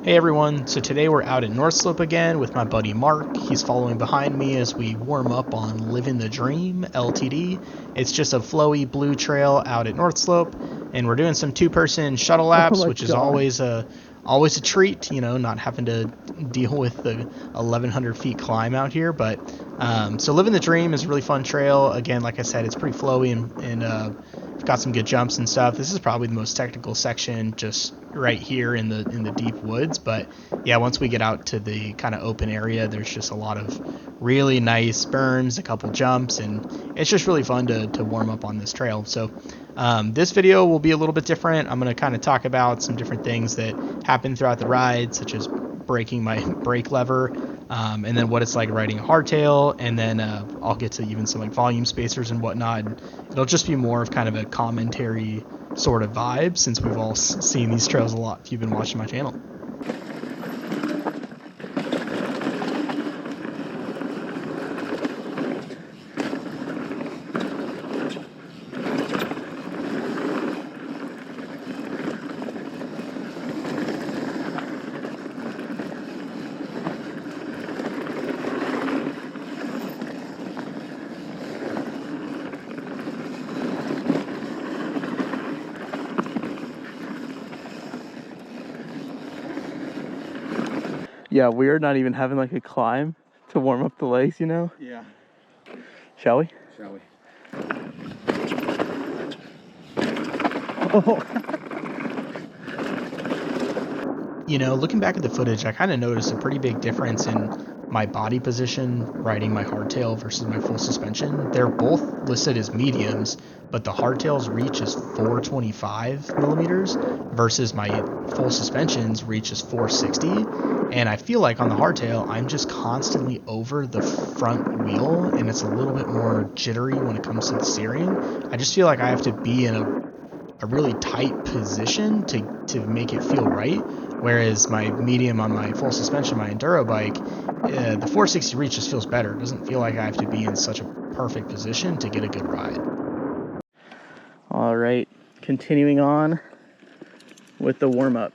Hey everyone, so today we're out at North Slope again with my buddy Mark. He's following behind me as we warm up on Living the Dream, LTD. It's just a flowy blue trail out at North Slope, and we're doing some two-person shuttle laps, which is always a treat, you know, not having to deal with the 1,100 feet climb out here. But so Living the Dream is a really fun trail. Again, like I said, it's pretty flowy and got some good jumps and stuff. This is probably the most technical section, just right here in the deep woods. But yeah, once we get out to the kind of open area, there's just a lot of really nice berms, a couple jumps, and it's just really fun to warm up on this trail. So this video will be a little bit different. I'm going to kind of talk about some different things that happen throughout the ride, such as breaking my brake lever, and then what it's like riding a hardtail, and then I'll get to even some like volume spacers and whatnot. And it'll just be more of kind of a commentary sort of vibe, since we've all seen these trails a lot if you've been watching my channel. Yeah, we're not even having like a climb to warm up the legs, you know? Yeah. Shall we? Shall we? Oh. You know, looking back at the footage, I kind of noticed a pretty big difference in my body position riding my hardtail versus my full suspension. They're both listed as mediums, but the hardtail's reach is 425 millimeters versus my full suspension's reach is 460. And I feel like on the hardtail, I'm just constantly over the front wheel, and it's a little bit more jittery when it comes to the steering. I just feel like I have to be in a really tight position to make it feel right. Whereas my medium on my full suspension, my enduro bike, the 460 reach just feels better. It doesn't feel like I have to be in such a perfect position to get a good ride. All right, continuing on with the warm-up.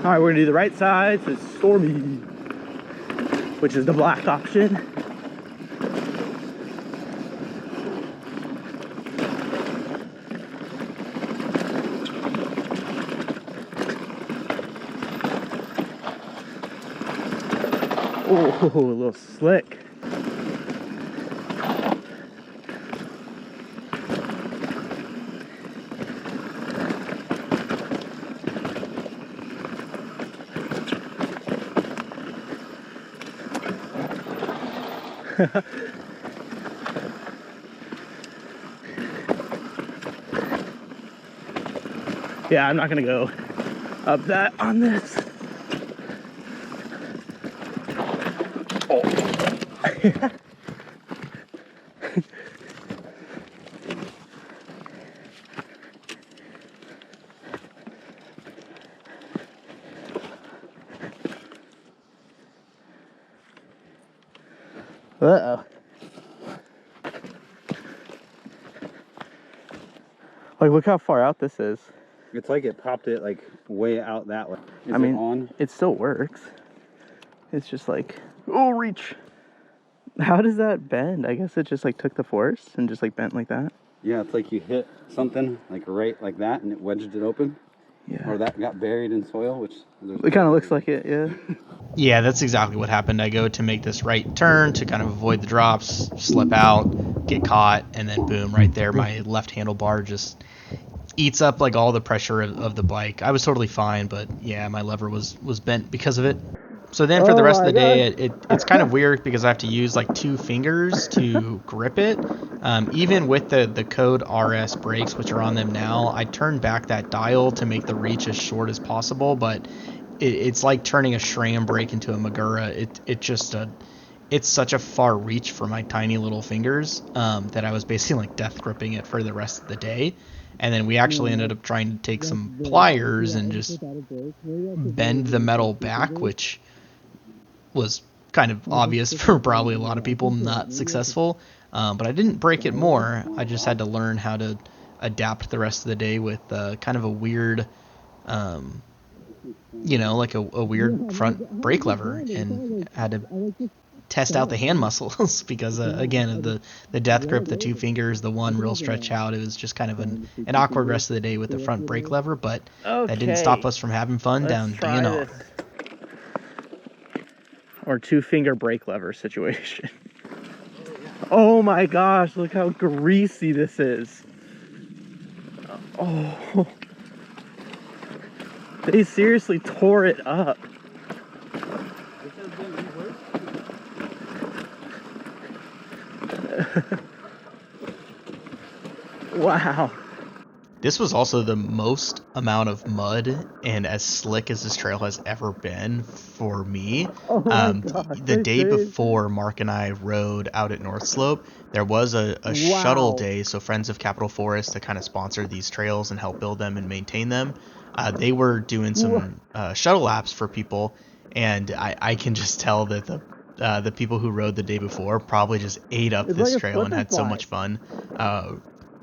All right, we're gonna do the right side, so it's Stormy, which is the black option. Oh, a little slick. Yeah, I'm not gonna go up that on this. Oh. Uh-oh. Like, look how far out this is. It's like it popped it like way out that way. I mean, it still works. It's just like, oh, reach. How does that bend? I guess it just like took the force and just like bent like that. Yeah, it's like you hit something like right like that and it wedged it open. Yeah. Or that got buried in soil, which... It kind of looks like it, yeah. Yeah, that's exactly what happened. I go to make this right turn to kind of avoid the drops, slip out, get caught, and then boom, right there, my left handlebar just eats up like all the pressure of the bike. I was totally fine, but yeah, my lever was bent because of it. So then for the rest of the day, it's kind of weird because I have to use like 2 fingers to grip it. Even with the Code RS brakes, which are on them now, I turned back that dial to make the reach as short as possible, but it's like turning a SRAM brake into a Magura. It's such a far reach for my tiny little fingers that I was basically like death gripping it for the rest of the day. And then we actually ended up trying to take some pliers and just bend the metal back, which was kind of obvious for probably a lot of people, not successful. But I didn't break it more. I just had to learn how to adapt the rest of the day with kind of a weird, like a weird front brake lever, and had to test out the hand muscles because again, of the death grip, the two fingers, the one real stretch out. It was just kind of an awkward rest of the day with the front brake lever, but that didn't stop us from having fun down DNR. Or two-finger brake lever situation. Oh my gosh, look how greasy this is. Oh, they seriously tore it up. Wow. This was also the most amount of mud and as slick as this trail has ever been for me. Oh my gosh, the day before Mark and I rode out at North Slope, there was a shuttle day. So Friends of Capitol Forest that kind of sponsored these trails and help build them and maintain them. They were doing some shuttle laps for people, and I can just tell that the people who rode the day before probably just ate up this trail and had so much fun.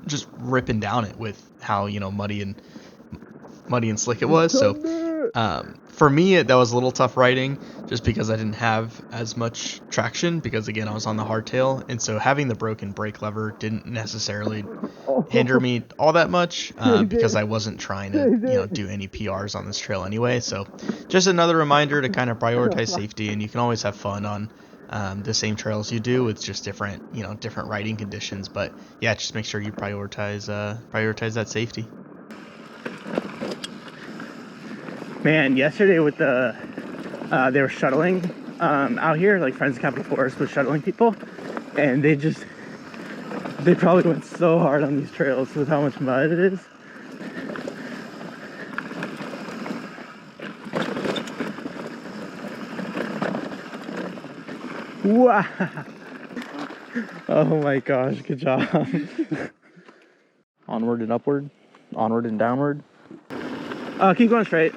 Just ripping down it with how muddy and slick it was. So for me, that was a little tough riding just because I didn't have as much traction, because again, I was on the hardtail, and so having the broken brake lever didn't necessarily hinder me all that much because I wasn't trying to do any PRs on this trail anyway. So just another reminder to kind of prioritize safety, and you can always have fun on the same trails you do with just different riding conditions. But yeah, just make sure you prioritize that safety. Man, yesterday with the they were shuttling out here, like Friends of Capitol Forest was shuttling people, and they probably went so hard on these trails with how much mud it is. Wow. Oh my gosh, good job. Onward and upward, onward and downward. Keep going straight.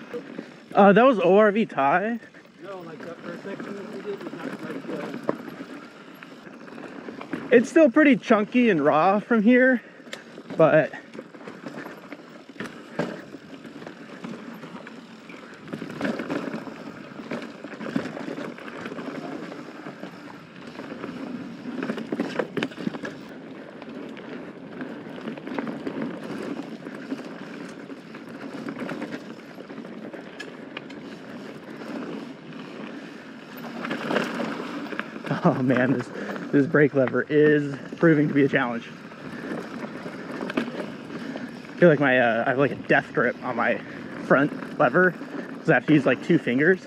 That was ORV tie. No, like that first section that we did was not like It's still pretty chunky and raw from here, but oh man, this brake lever is proving to be a challenge. I feel like I have like a death grip on my front lever because I have to use like two fingers.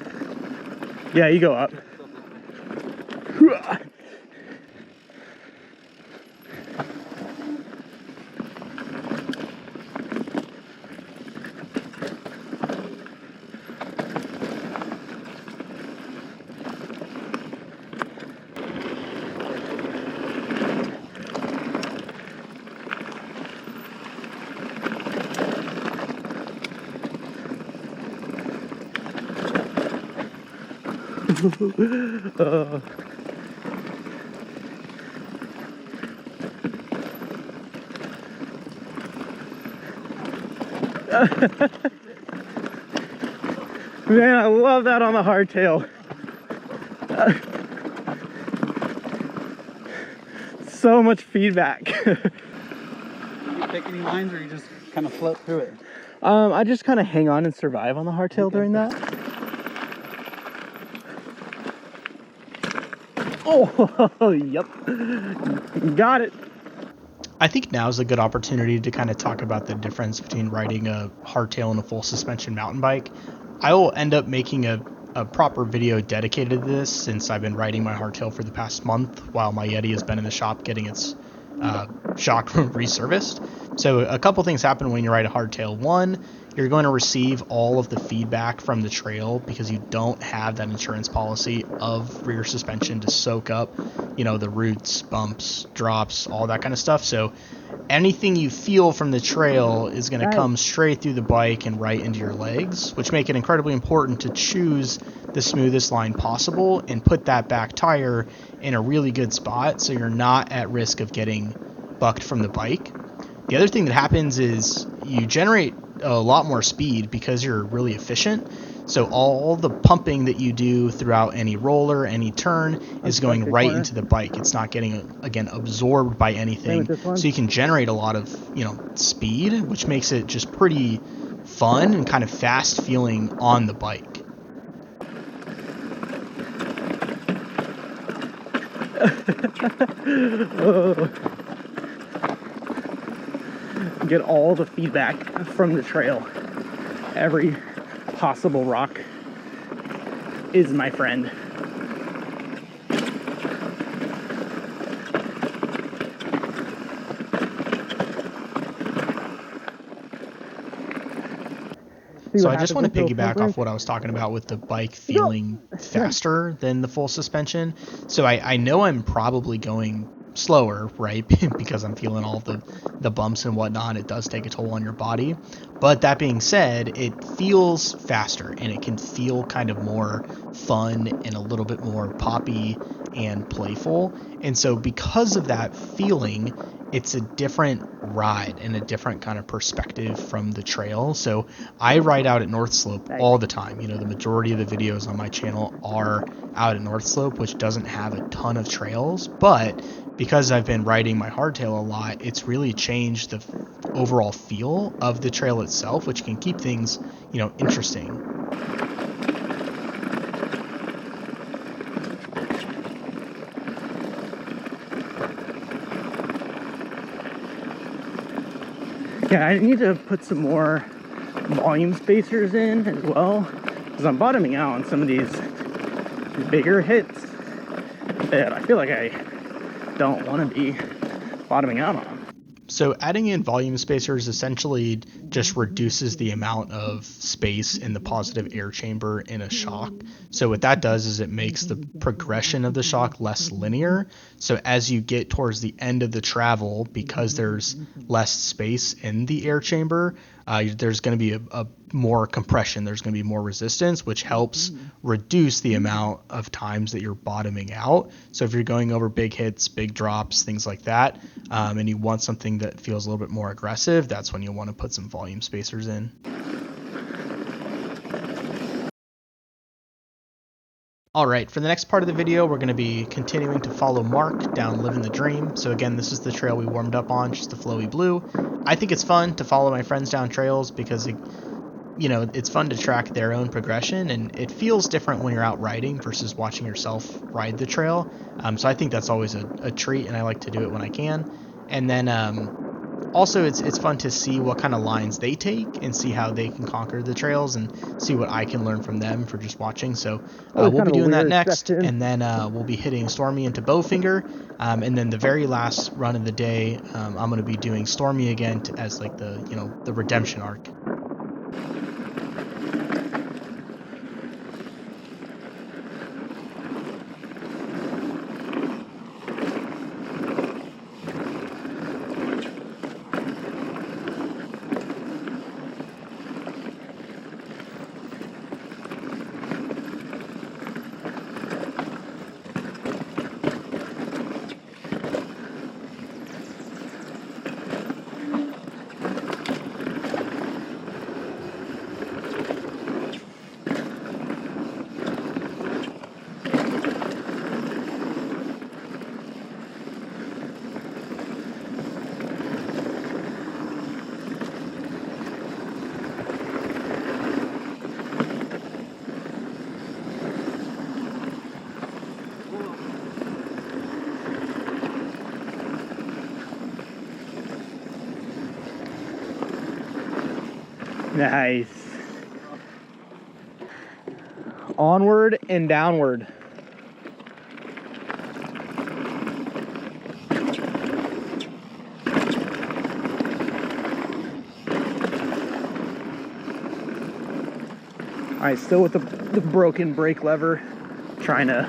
Yeah, you go up. Man, I love that on the hardtail. So much feedback. Do you pick any lines, or you just kind of float through it? I just kind of hang on and survive on the hardtail during that. Oh, yep. Got it. I think now is a good opportunity to kind of talk about the difference between riding a hardtail and a full suspension mountain bike. I will end up making a proper video dedicated to this, since I've been riding my hardtail for the past month while my Yeti has been in the shop getting its shock resurfaced. So a couple things happen when you ride a hardtail. One, you're going to receive all of the feedback from the trail because you don't have that insurance policy of rear suspension to soak up, you know, the roots, bumps, drops, all that kind of stuff. So anything you feel from the trail is going to come straight through the bike and right into your legs, which make it incredibly important to choose the smoothest line possible and put that back tire in a really good spot so you're not at risk of getting bucked from the bike. The other thing that happens is you generate a lot more speed because you're really efficient. So all the pumping that you do throughout any roller, any turn is going right into the bike. It's not getting, again, absorbed by anything. So you can generate a lot of, you know, speed, which makes it just pretty fun and kind of fast feeling on the bike. Get all the feedback from the trail. Every possible rock is my friend. So I just want to piggyback off what I was talking about with the bike feeling faster than the full suspension. So I know I'm probably going slower, right? Because I'm feeling all the bumps and whatnot. It does take a toll on your body. But that being said, it feels faster and it can feel kind of more fun and a little bit more poppy and playful. And so because of that feeling, it's a different ride and a different kind of perspective from the trail. So I ride out at North Slope all the time. You know, the majority of the videos on my channel are out at North Slope, which doesn't have a ton of trails, but because I've been riding my hardtail a lot, it's really changed the overall feel of the trail itself, which can keep things, you know, interesting. Yeah, I need to put some more volume spacers in as well, because I'm bottoming out on some of these bigger hits that I feel like I don't want to be bottoming out on. So adding in volume spacers essentially just reduces the amount of space in the positive air chamber in a shock. So what that does is it makes the progression of the shock less linear. So as you get towards the end of the travel, because there's less space in the air chamber, there's going to be a more compression, there's going to be more resistance, which helps reduce the amount of times that you're bottoming out. So if you're going over big hits, big drops, things like that, and you want something that feels a little bit more aggressive, that's when you'll want to put some volume spacers in. Alright, for the next part of the video, we're going to be continuing to follow Mark down Living the Dream. So again, this is the trail we warmed up on, just the flowy blue. I think it's fun to follow my friends down trails because, you know, it's fun to track their own progression, and it feels different when you're out riding versus watching yourself ride the trail. So I think that's always a treat, and I like to do it when I can. And then also it's fun to see what kind of lines they take and see how they can conquer the trails and see what I can learn from them for just watching. So we'll be doing that next, and then we'll be hitting Stormy into Bowfinger, and then the very last run of the day, I'm going to be doing Stormy again as like the, you know, the redemption arc. Nice. Onward and downward. Alright, still with the broken brake lever, trying to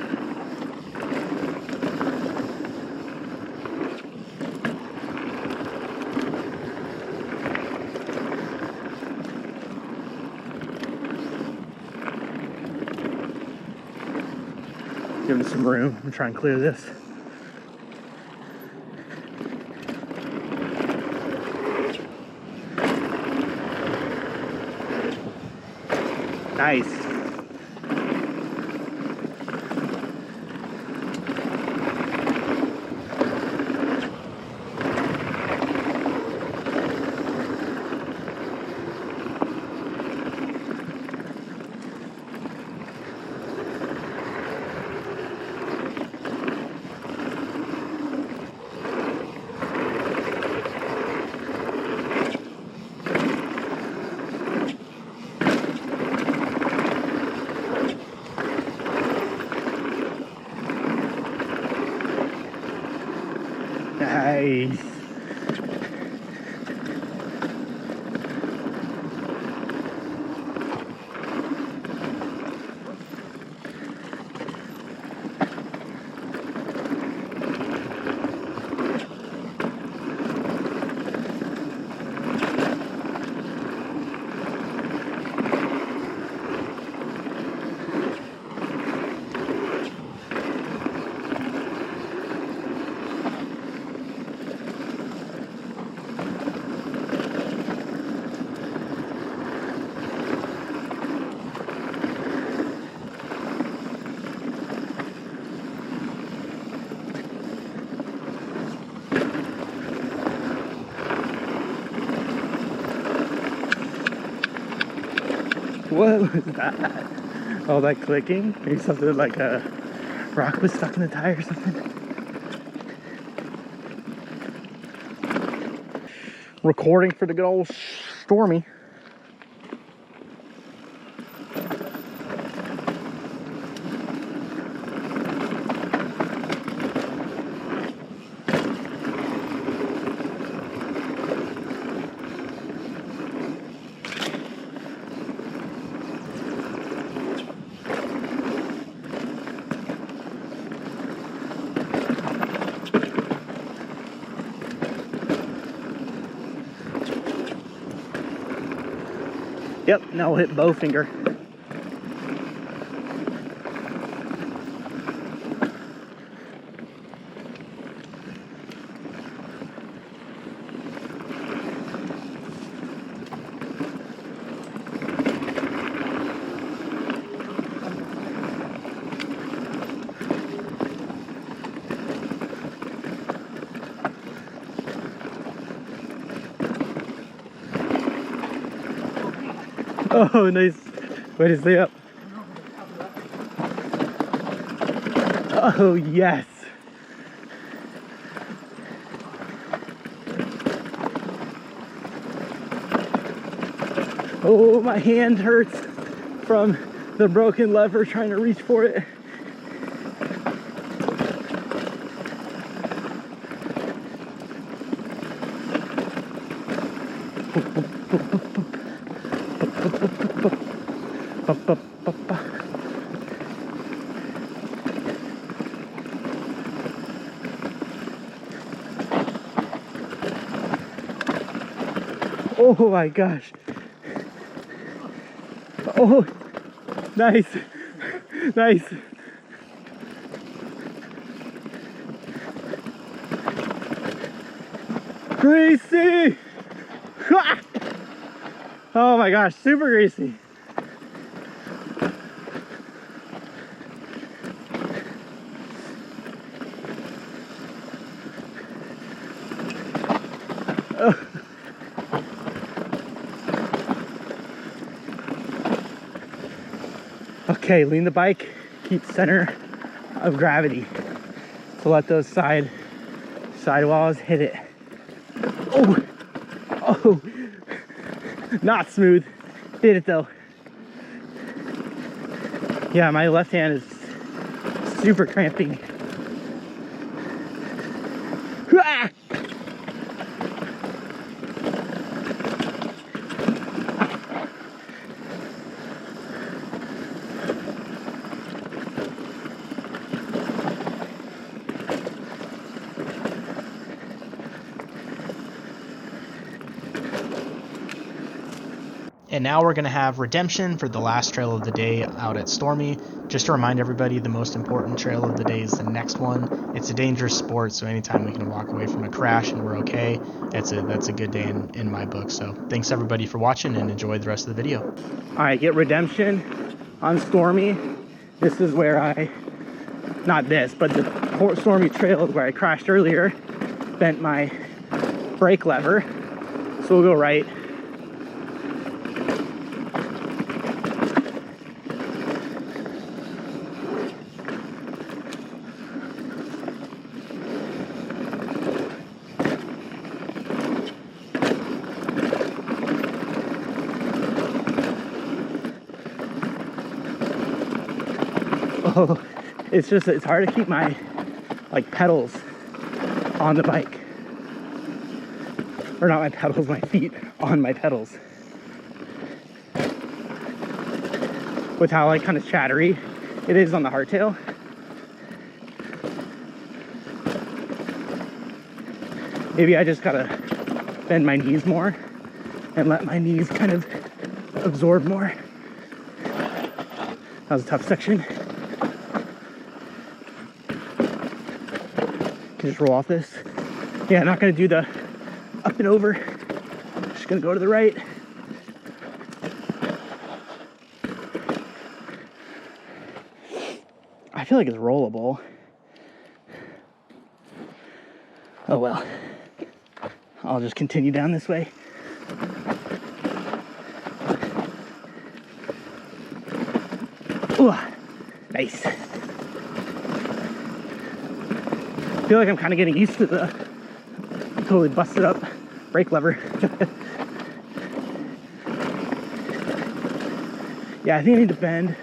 give it some room and try and clear this. Nice. Nice. What was that? Oh, that clicking? Maybe something like a rock was stuck in the tire or something. Recording for the good old Stormy. Yep, now we'll hit Bowfinger. Oh, nice. Way to stay up. Oh, yes. Oh, my hand hurts from the broken lever trying to reach for it. Oh my gosh. Oh, nice. Nice. Greasy. Oh my gosh, super greasy. Okay, lean the bike, keep center of gravity to let those side walls hit it. Oh, oh, not smooth. Did it though. Yeah, my left hand is super cramping. Ah! And now we're going to have Redemption for the last trail of the day out at Stormy. Just to remind everybody, the most important trail of the day is the next one. It's a dangerous sport, so anytime we can walk away from a crash and we're okay, that's a good day in my book. So thanks everybody for watching, and enjoy the rest of the video. All right, get Redemption on Stormy. This is where not this, but the Stormy trail where I crashed earlier, bent my brake lever. So we'll go right. Oh, it's hard to keep my pedals on the bike. Or not my pedals, my feet on my pedals. With how kind of chattery it is on the hardtail. Maybe I just gotta bend my knees more and let my knees kind of absorb more. That was a tough section. Can just roll off this. Yeah, not gonna do the up and over. Just gonna go to the right. I feel like it's rollable. Oh well. I'll just continue down this way. Ooh, nice. I feel like I'm kind of getting used to the totally busted up brake lever. Yeah, I think I need to bend.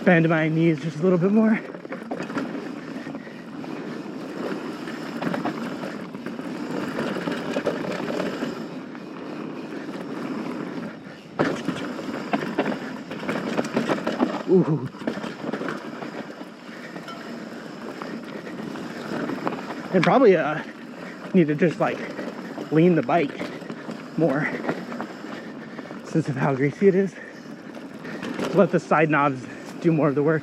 Bend my knees just a little bit more. Ooh. And probably need to just lean the bike more since of how greasy it is. Let the side knobs do more of the work.